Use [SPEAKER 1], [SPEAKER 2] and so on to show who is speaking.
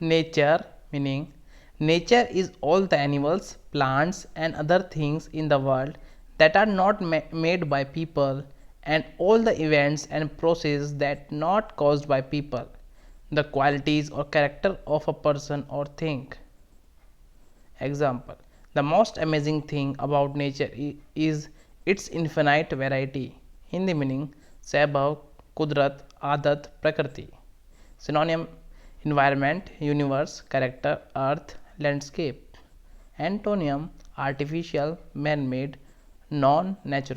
[SPEAKER 1] Nature meaning nature is all the animals, plants and other things in the world that are not made by people and all the events and processes that not caused by people. The qualities or character of a person or thing. Example: the most amazing thing about nature is its infinite variety. Hindi meaning Saibhav, Kudrat, Adat, Prakriti. Synonym: environment, universe, character, earth, landscape. Antonym: artificial, man made, non natural.